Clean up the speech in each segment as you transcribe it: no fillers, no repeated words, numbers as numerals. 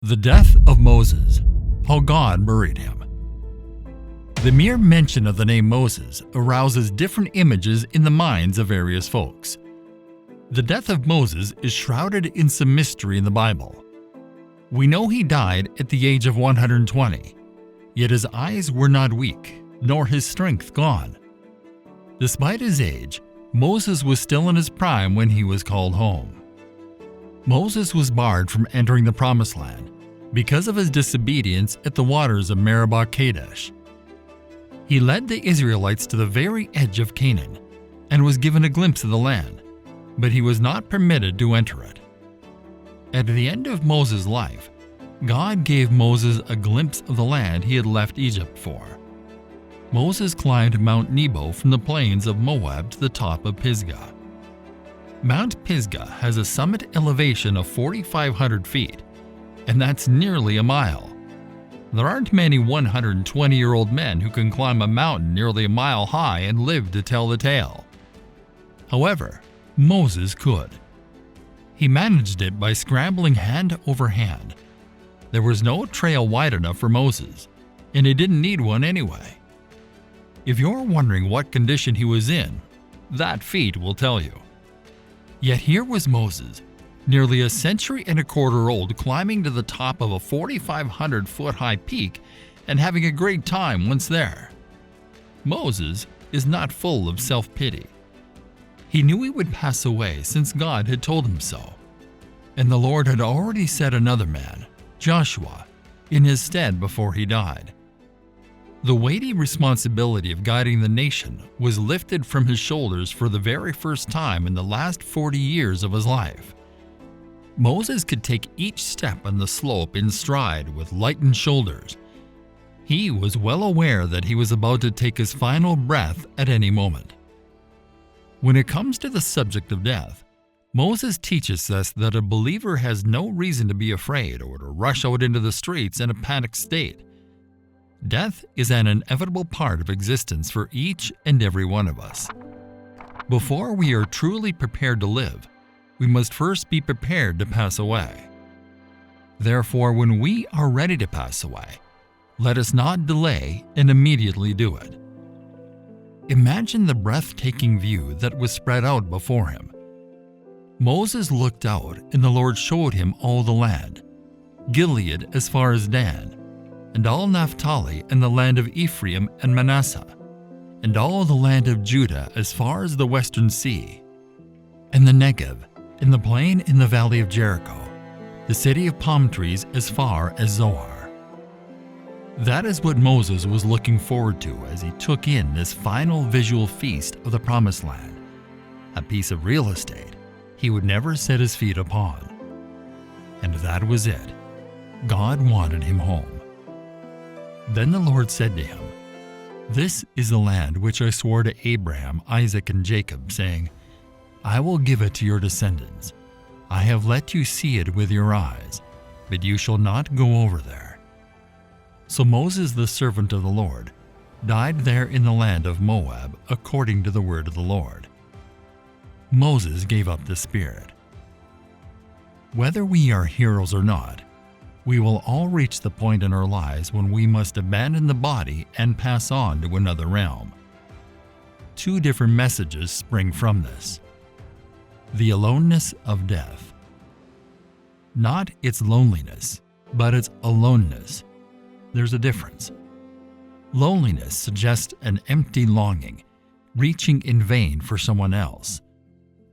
The death of Moses, how God buried him. The mere mention of the name Moses arouses different images in the minds of various folks. The death of Moses is shrouded in some mystery in the Bible. We know he died at the age of 120, yet his eyes were not weak, nor his strength gone. Despite his age, Moses was still in his prime when he was called home. Moses was barred from entering the Promised Land because of his disobedience at the waters of Meribah Kadesh. He led the Israelites to the very edge of Canaan and was given a glimpse of the land, but he was not permitted to enter it. At the end of Moses' life, God gave Moses a glimpse of the land he had left Egypt for. Moses climbed Mount Nebo from the plains of Moab to the top of Pisgah. Mount Pisgah has a summit elevation of 4,500 feet, and that's nearly a mile. There aren't many 120-year-old men who can climb a mountain nearly a mile high and live to tell the tale. However, Moses could. He managed it by scrambling hand over hand. There was no trail wide enough for Moses, and he didn't need one anyway. If you're wondering what condition he was in, that feat will tell you. Yet here was Moses, nearly a century and a quarter old, climbing to the top of a 4,500-foot-high peak and having a great time once there. Moses is not full of self-pity. He knew he would pass away since God had told him so, and the Lord had already set another man, Joshua, in his stead before he died. The weighty responsibility of guiding the nation was lifted from his shoulders for the very first time in the last 40 years of his life. Moses could take each step on the slope in stride with lightened shoulders. He was well aware that he was about to take his final breath at any moment. When it comes to the subject of death, Moses teaches us that a believer has no reason to be afraid or to rush out into the streets in a panicked state. Death is an inevitable part of existence for each and every one of us. Before we are truly prepared to live, we must first be prepared to pass away. Therefore, when we are ready to pass away, let us not delay and immediately do it. Imagine the breathtaking view that was spread out before him. Moses looked out, and the Lord showed him all the land, Gilead as far as Dan, and all Naphtali and the land of Ephraim and Manasseh, and all the land of Judah as far as the western sea, and the Negev, and the plain in the valley of Jericho, the city of palm trees as far as Zoar. That is what Moses was looking forward to as he took in this final visual feast of the Promised Land, a piece of real estate he would never set his feet upon. And that was it. God wanted him home. Then the Lord said to him, "This is the land which I swore to Abraham, Isaac, and Jacob, saying, I will give it to your descendants. I have let you see it with your eyes, but you shall not go over there." So Moses, the servant of the Lord, died there in the land of Moab according to the word of the Lord. Moses gave up the spirit. Whether we are heroes or not, we will all reach the point in our lives when we must abandon the body and pass on to another realm. Two different messages spring from this. The aloneness of death. Not its loneliness, but its aloneness. There's a difference. Loneliness suggests an empty longing, reaching in vain for someone else.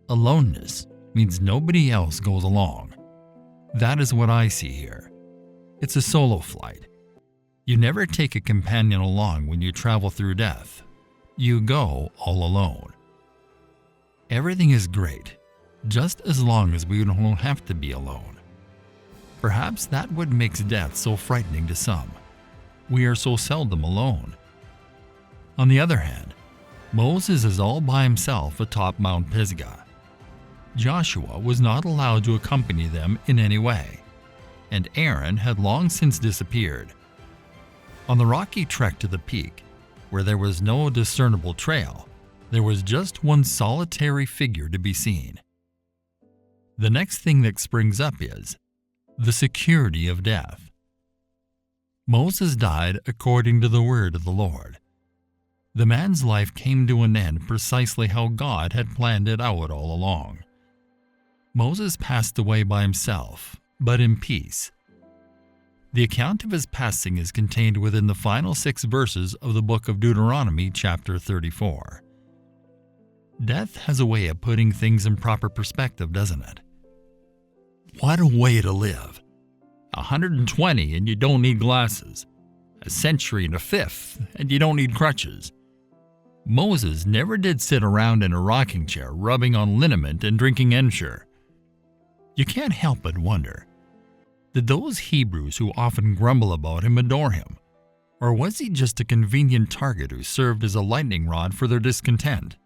Aloneness means nobody else goes along. That is what I see here. It's a solo flight. You never take a companion along when you travel through death. You go all alone. Everything is great, just as long as we don't have to be alone. Perhaps that's what makes death so frightening to some. We are so seldom alone. On the other hand, Moses is all by himself atop Mount Pisgah. Joshua was not allowed to accompany them in any way, and Aaron had long since disappeared. On the rocky trek to the peak, where there was no discernible trail, there was just one solitary figure to be seen. The next thing that springs up is, The security of death. Moses died according to the word of the Lord. The man's life came to an end precisely how God had planned it out all along. Moses passed away by himself, but in peace. The account of his passing is contained within the final 6 verses of the book of Deuteronomy, chapter 34. Death has a way of putting things in proper perspective, doesn't it? What a way to live! 120 and you don't need glasses. A century and a fifth and you don't need crutches. Moses never did sit around in a rocking chair rubbing on liniment and drinking Ensure. You can't help but wonder, did those Hebrews who often grumble about him adore him? Or was he just a convenient target who served as a lightning rod for their discontent?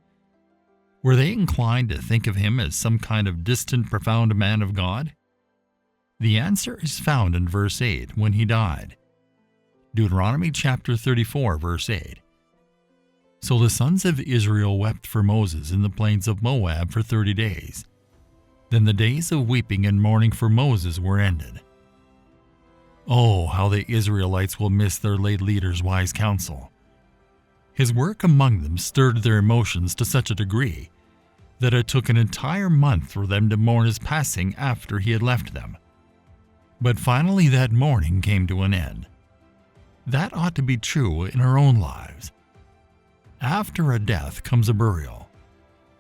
Were they inclined to think of him as some kind of distant, profound man of God? The answer is found in verse 8 when he died. Deuteronomy chapter 34, verse 8. So the sons of Israel wept for Moses in the plains of Moab for 30 days. Then the days of weeping and mourning for Moses were ended. Oh, how the Israelites will miss their late leader's wise counsel. His work among them stirred their emotions to such a degree that it took an entire month for them to mourn his passing after he had left them. But finally that mourning came to an end. That ought to be true in our own lives. After a death comes a burial,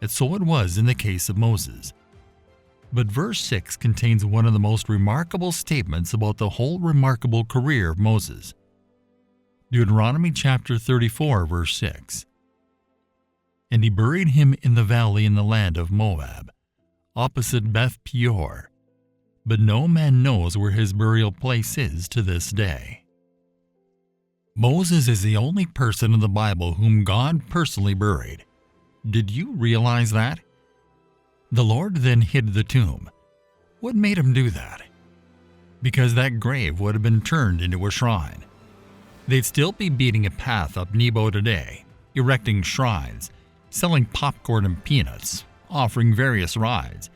and so it was in the case of Moses. But verse 6 contains one of the most remarkable statements about the whole remarkable career of Moses. Deuteronomy chapter 34, verse 6. And he buried him in the valley in the land of Moab, opposite Beth Peor. But no man knows where his burial place is to this day. Moses is the only person in the Bible whom God personally buried. Did you realize that? The Lord then hid the tomb. What made him do that? Because that grave would have been turned into a shrine. They'd still be beating a path up Nebo today, erecting shrines, selling popcorn and peanuts, offering various rides,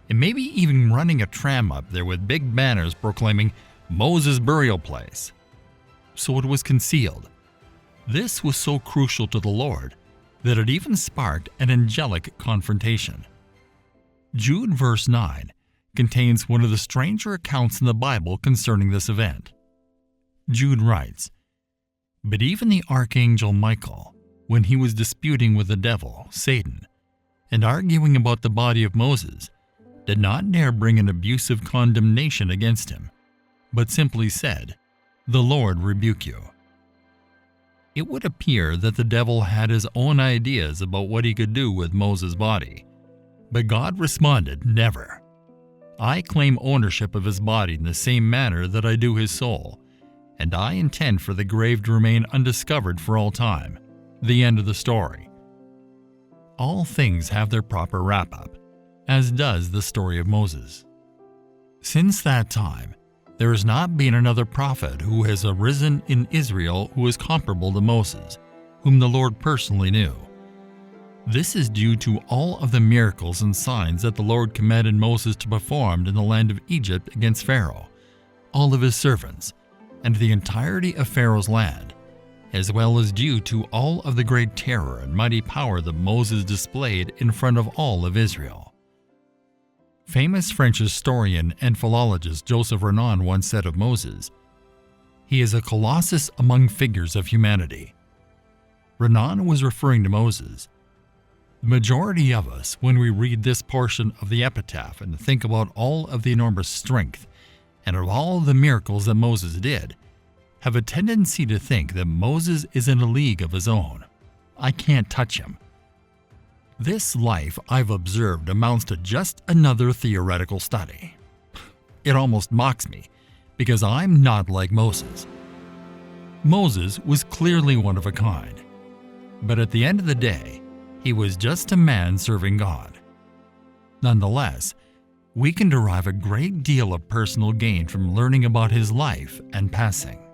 and maybe even running a tram up there with big banners proclaiming Moses' burial place. So it was concealed. This was so crucial to the Lord that it even sparked an angelic confrontation. Jude verse 9 contains one of the stranger accounts in the Bible concerning this event. Jude writes, But even the archangel Michael, when he was disputing with the devil, Satan, and arguing about the body of Moses, did not dare bring an abusive condemnation against him, but simply said, The Lord rebuke you. It would appear that the devil had his own ideas about what he could do with Moses' body, but God responded, Never. I claim ownership of his body in the same manner that I do his soul, and I intend for the grave to remain undiscovered for all time. The end of the story. All things have their proper wrap-up, as does the story of Moses. Since that time, there has not been another prophet who has arisen in Israel who is comparable to Moses, whom the Lord personally knew. This is due to all of the miracles and signs that the Lord commanded Moses to perform in the land of Egypt against Pharaoh, all of his servants, and the entirety of Pharaoh's land, as well as due to all of the great terror and mighty power that Moses displayed in front of all of Israel. Famous French historian and philologist Joseph Renan once said of Moses, He is a colossus among figures of humanity. Renan was referring to Moses. The majority of us, when we read this portion of the epitaph and think about all of the enormous strength and of all the miracles that Moses did, have a tendency to think that Moses is in a league of his own. I can't touch him. This life, I've observed, amounts to just another theoretical study. It almost mocks me, because I'm not like Moses. Moses was clearly one of a kind, but at the end of the day, he was just a man serving God. Nonetheless, we can derive a great deal of personal gain from learning about his life and passing.